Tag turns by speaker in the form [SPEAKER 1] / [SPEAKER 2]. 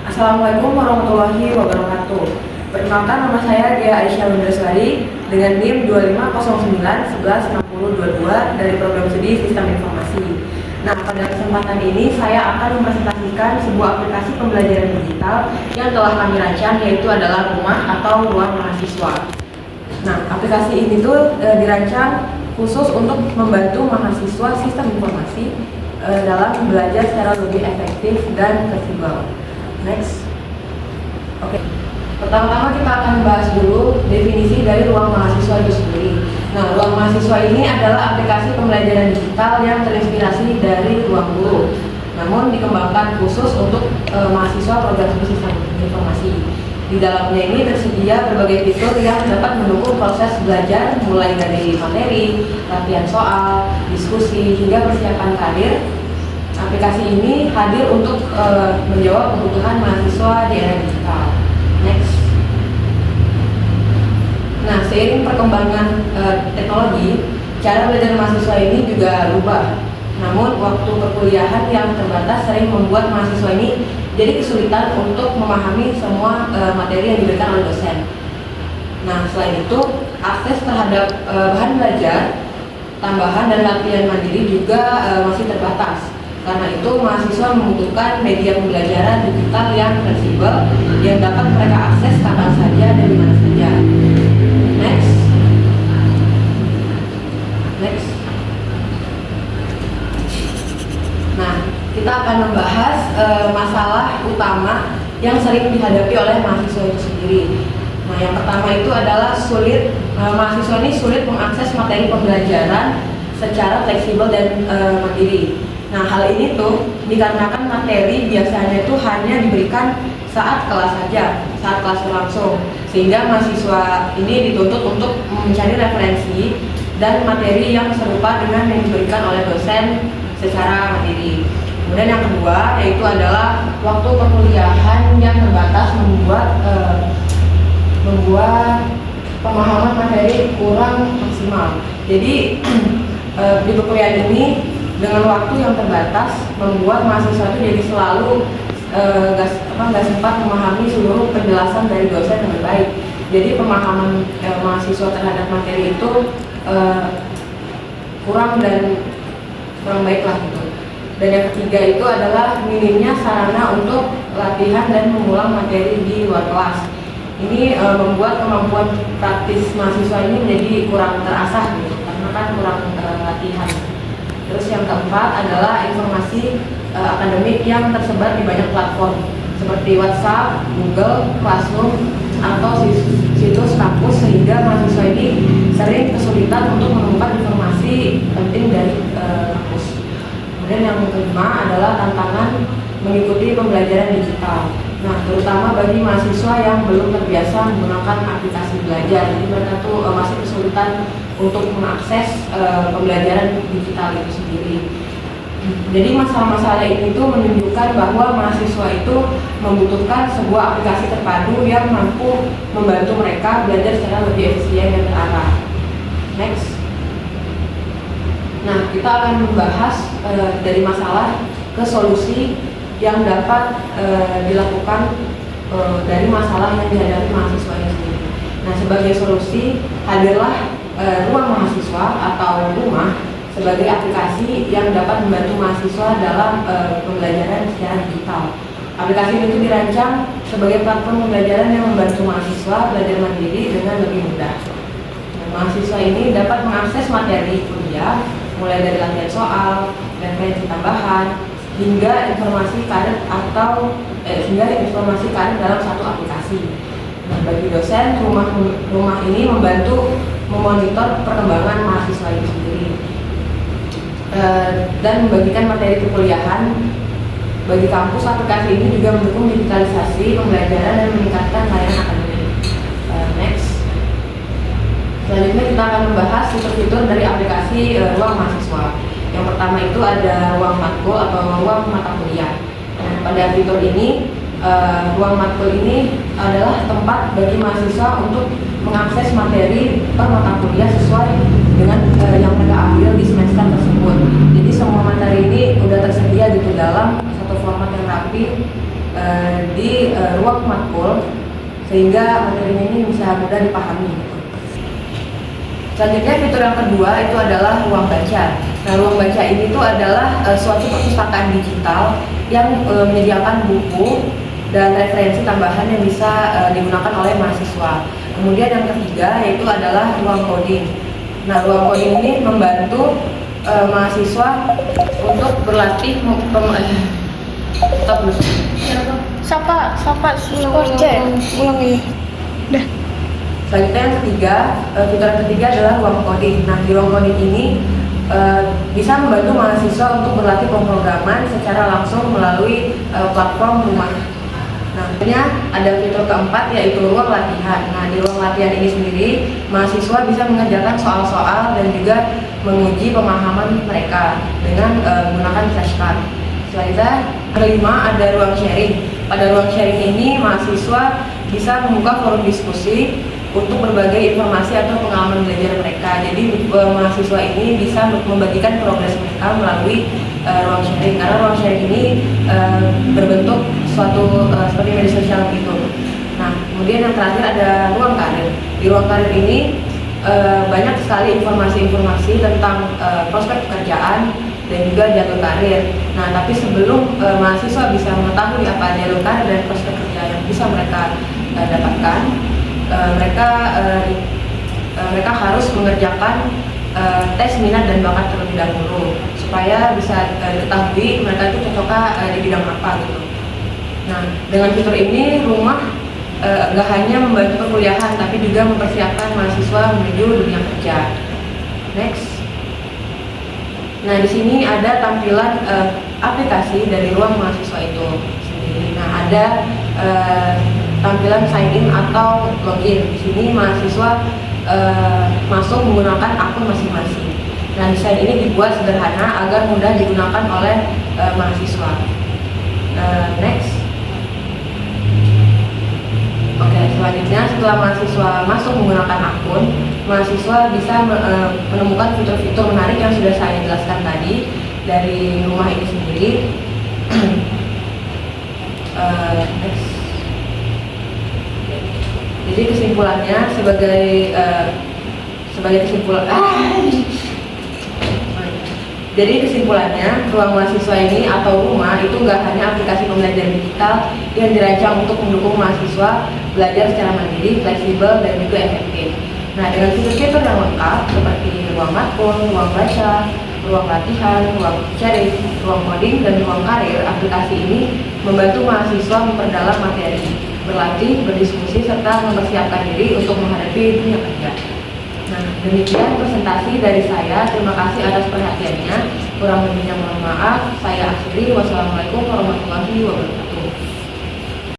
[SPEAKER 1] Assalamualaikum warahmatullahi wabarakatuh. Perkenalkan, nama saya Gia Aisyah Windraswari dengan NIM 2509116022 dari program studi Sistem Informasi. Nah, pada kesempatan ini saya akan mempresentasikan sebuah aplikasi pembelajaran digital yang telah kami rancang, yaitu adalah Rumah atau Ruang Mahasiswa. Nah, aplikasi ini tuh dirancang khusus untuk membantu mahasiswa sistem informasi dalam belajar secara lebih efektif dan fleksibel. Next. Oke. Pertama-tama kita akan bahas dulu definisi dari ruang mahasiswa itu sendiri. Nah, ruang mahasiswa ini adalah aplikasi pembelajaran digital yang terinspirasi dari ruang guru, namun dikembangkan khusus untuk mahasiswa program studi sistem informasi. Di dalamnya ini tersedia berbagai fitur yang dapat mendukung proses belajar, mulai dari materi, latihan soal, diskusi, hingga persiapan karir. Aplikasi ini hadir untuk menjawab kebutuhan mahasiswa di era digital. Next. Nah, seiring perkembangan teknologi, cara belajar mahasiswa ini juga berubah. Namun, waktu perkuliahan yang terbatas sering membuat mahasiswa ini jadi kesulitan untuk memahami semua materi yang diberikan oleh dosen. Nah, selain itu, akses terhadap bahan belajar, tambahan dan latihan mandiri juga masih terbatas. Karena itu, mahasiswa membutuhkan media pembelajaran digital yang fleksibel yang dapat mereka akses kapan saja dan di mana saja. Next. Next. Nah, kita akan membahas masalah utama yang sering dihadapi oleh mahasiswa itu sendiri. Nah, yang pertama itu adalah mahasiswa ini sulit mengakses materi pembelajaran secara fleksibel dan mandiri. Nah, hal ini tuh dikarenakan materi biasanya itu hanya diberikan saat kelas saja, saat kelas berlangsung, sehingga mahasiswa ini dituntut untuk mencari referensi dan materi yang serupa dengan yang diberikan oleh dosen secara mandiri. Kemudian yang kedua yaitu adalah waktu perkuliahan yang terbatas membuat pemahaman materi kurang maksimal. Jadi di perkuliahan ini dengan waktu yang terbatas membuat mahasiswa itu jadi selalu nggak sempat memahami seluruh penjelasan dari dosen dengan baik. Jadi pemahaman mahasiswa terhadap materi itu kurang baik lah gitu. Dan yang ketiga itu adalah minimnya sarana untuk latihan dan mengulang materi di luar kelas. Ini membuat kemampuan praktis mahasiswa ini menjadi kurang terasah gitu, karena kan kurang latihan. Terus yang keempat adalah informasi akademik yang tersebar di banyak platform seperti WhatsApp, Google, Classroom, atau situs kampus, sehingga mahasiswa ini sering kesulitan untuk menemukan informasi penting dari kampus. Kemudian yang kelima adalah tantangan mengikuti pembelajaran digital. Nah, terutama bagi mahasiswa yang belum terbiasa menggunakan aplikasi belajar, jadi mereka tuh masih kesulitan untuk mengakses pembelajaran digital itu sendiri. Jadi masalah-masalah ini tuh menunjukkan bahwa mahasiswa itu membutuhkan sebuah aplikasi terpadu yang mampu membantu mereka belajar secara lebih efisien dan terarah. Next. Nah, kita akan membahas dari masalah ke solusi yang dapat dilakukan dari masalah yang dihadapi mahasiswa ini sendiri. Nah, sebagai solusi hadirlah ruang mahasiswa atau rumah sebagai aplikasi yang dapat membantu mahasiswa dalam pembelajaran secara digital. Aplikasi itu dirancang sebagai platform pembelajaran yang membantu mahasiswa belajar mandiri dengan lebih mudah. Nah, mahasiswa ini dapat mengakses materi kuliah mulai dari latihan soal, referensi tambahan, hingga informasi karir dalam satu aplikasi. Nah, bagi dosen, rumah ini membantu memonitor perkembangan mahasiswa itu sendiri dan membagikan materi perkuliahan. Bagi kampus, aplikasi ini juga mendukung digitalisasi pembelajaran dan meningkatkan layanan akademik. Next. Selanjutnya kita akan membahas fitur-fitur dari aplikasi ruang mahasiswa. Yang pertama itu ada ruang matkul atau ruang mata kuliah. Nah, pada fitur ini, ruang matkul ini adalah tempat bagi mahasiswa untuk mengakses materi per mata kuliah sesuai dengan yang mereka ambil di semester tersebut. Jadi semua materi ini sudah tersedia gitu dalam satu format yang rapi di ruang matkul sehingga materinya ini bisa mudah dipahami. Selanjutnya fitur yang kedua itu adalah ruang baca. Nah, ruang baca ini tuh adalah suatu perpustakaan digital yang menyediakan buku dan referensi tambahan yang bisa digunakan oleh mahasiswa. Kemudian yang ketiga yaitu adalah ruang coding. Nah, ruang coding ini membantu mahasiswa untuk berlatih
[SPEAKER 2] Sapa sport ulang ini. Udah.
[SPEAKER 1] Selanjutnya yang ketiga, fitur yang ketiga adalah ruang coding. Nah, di ruang coding ini bisa membantu mahasiswa untuk berlatih pemrograman secara langsung melalui platform rumah. Nah, tentunya ada fitur keempat yaitu ruang latihan. Nah, di ruang latihan ini sendiri, mahasiswa bisa mengerjakan soal-soal dan juga menguji pemahaman mereka dengan menggunakan flashcard. Selanjutnya, kelima ada ruang sharing. Pada ruang sharing ini, mahasiswa bisa membuka forum diskusi untuk berbagai informasi atau pengalaman belajar mereka. Jadi mahasiswa ini bisa membagikan progres mereka melalui ruang sharing, karena ruang sharing ini berbentuk suatu seperti media sosial gitu. Nah, kemudian yang terakhir ada ruang karir. Di ruang karir ini banyak sekali informasi-informasi tentang prospek pekerjaan dan juga jalur karir. Nah, tapi sebelum mahasiswa bisa mengetahui apa jalur karir dan prospek kerja yang bisa mereka dapatkan, mereka harus mengerjakan tes minat dan bakat terlebih dahulu supaya bisa diketahui mereka itu cocoknya di bidang apa gitu. Nah, dengan fitur ini rumah nggak hanya membantu perkuliahan tapi juga mempersiapkan mahasiswa menuju dunia kerja. Next. Nah, di sini ada tampilan aplikasi dari ruang mahasiswa itu sendiri. Nah, ada tampilan sign in atau login. Di sini mahasiswa masuk menggunakan akun masing-masing. Nah, desain ini dibuat sederhana agar mudah digunakan oleh mahasiswa. Next. Oke, selanjutnya setelah mahasiswa masuk menggunakan akun, mahasiswa bisa menemukan fitur-fitur menarik yang sudah saya jelaskan tadi dari rumah ini sendiri. Next. Jadi kesimpulannya Jadi kesimpulannya, ruang mahasiswa ini atau rumah itu nggak hanya aplikasi pembelajaran digital yang dirancang untuk mendukung mahasiswa belajar secara mandiri, fleksibel, dan juga efektif. Nah, dengan fitur-fitur yang lengkap seperti ruang matkul, ruang baca, ruang latihan, ruang sharing, ruang coding, dan ruang karir, aplikasi ini membantu mahasiswa memperdalam materi, berlatih, berdiskusi, serta mempersiapkan diri untuk menghadapi dunia kerja. Nah, demikian presentasi dari saya. Terima kasih atas perhatiannya. Kurang lebihnya mohon maaf. Saya akhiri. Wassalamualaikum warahmatullahi wabarakatuh.